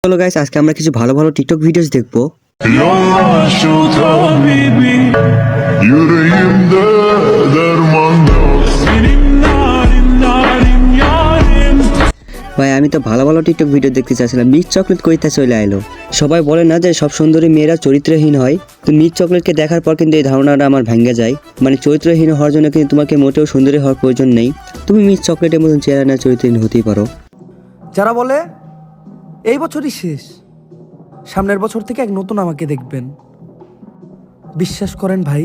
চলো গাইস, আজকে আমরা কিছু ভালো ভালো টিকটক ভিডিওস দেখবো। ভাই আমি তো ভালো ভালো টিকটক ভিডিও দেখতে চাইছিলাম, মিল্ক চকলেট কইতে চলে আইলো। সবাই বলে না যে সব সুন্দরী মেয়েরা চরিত্রহীন হয়, তো মিল্ক চকলেটকে দেখার পর কিন্তু এই ধারণাটা আমার ভেঙে যায়। মানে চরিত্রহীন হওয়ার জন্য কিন্তু তোমাকে মোটেও সুন্দরী হওয়ার প্রয়োজন নেই, তুমি মিল্ক চকলেটের মতন চেহারা না চরিত্রহীন হতেই পারো। যারা বলে এই বছরই শেষ, সামনের বছর থেকে এক নতুন আমাকে দেখবেন, বিশ্বাস করেন ভাই,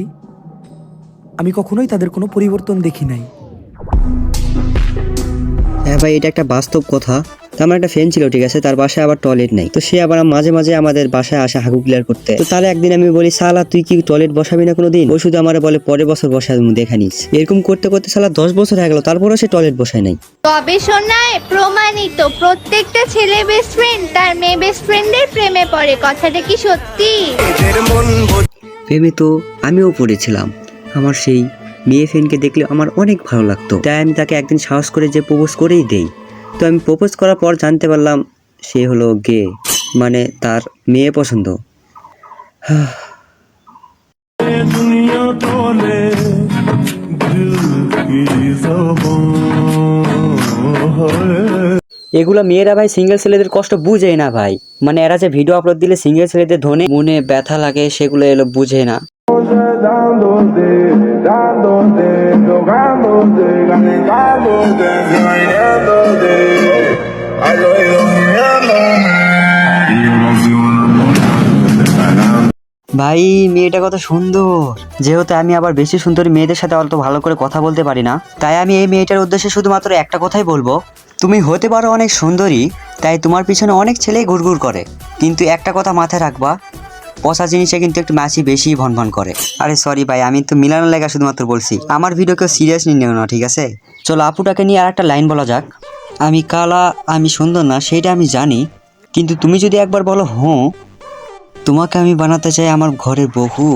আমি কখনোই তাদের কোনো পরিবর্তন দেখি নাই। হ্যাঁ ভাই, এটা একটা বাস্তব কথা। আমার একটা ফ্রেন্ড ছিল, ঠিক আছে, তার বাসায় আবার টয়লেট নেই, তো সে আবার মাঝে মাঝে আমাদের বাসায় আসে হাগু ক্লিয়ার করতে। তো তাহলে একদিন আমি বলি, সালা তুই কি টয়লেট বসাবি না কোনোদিন? ও শুধু আমার বলে পরের বছর বসাই দেখা নিস। এরকম করতে করতে সালা 10 বছর হয়ে গেল, তারপরেও সে টয়লেট বসায় নাই। তবে শোনায় প্রমাণিত প্রত্যেকটা ছেলে বেস্ট ফ্রেন্ড তার মেয়ে বেস্ট ফ্রেন্ডের প্রেমে পড়ে, কথাটা কি সত্যি? প্রেমে তো আমিও পড়েছিলাম। আমার সেই মেয়ে ফ্রেন্ডকে দেখলে আমার অনেক ভালো লাগতো, তাই আমি তাকে একদিন সাহস করে যে প্রপোজ করেই দেই। তো আমি প্রপোজ করার পর জানতে পারলাম সে হলো গে, মানে তার মেয়ে পছন্দ। এগুলা মেয়েরা ভাই সিঙ্গেল ছেলেদের কষ্ট বুঝে না ভাই, মানে এরা যে ভিডিও আপলোড দিলে সিঙ্গেল ছেলেদের ধনে মনে ব্যথা লাগে, সেগুলো এলো বুঝে না। ভাই মেয়েটা কত সুন্দর, যেহেতু আমি আবার বেশি সুন্দরী মেয়েদের সাথে অত ভালো করে কথা বলতে পারি না, তাই আমি এই মেয়েটার উদ্দেশ্যে শুধুমাত্র একটা কথাই বলবো, তুমি হতে পারো অনেক সুন্দরী, তাই তোমার পিছনে অনেক ছেলেই ঘুরঘুর করে, কিন্তু একটা কথা মাথায় রাখবা, পচা জিনিসে কিন্তু একটু মাছি বেশি ভনভন করে। আরে সরি ভাই, আমি তো মিলানোর লেগা শুধুমাত্র বলছি, আমার ভিডিও কেউ সিরিয়াসলি নিও না, ঠিক আছে? চলো আপুটাকে নিয়ে আর একটা লাইন বলা যাক। আমি কালা, আমি সুন্দর না সেইটা আমি জানি, কিন্তু তুমি যদি একবার বলো হ্যাঁ, তোমাকে আমি বানাতে চাই আমার ঘরের বউ।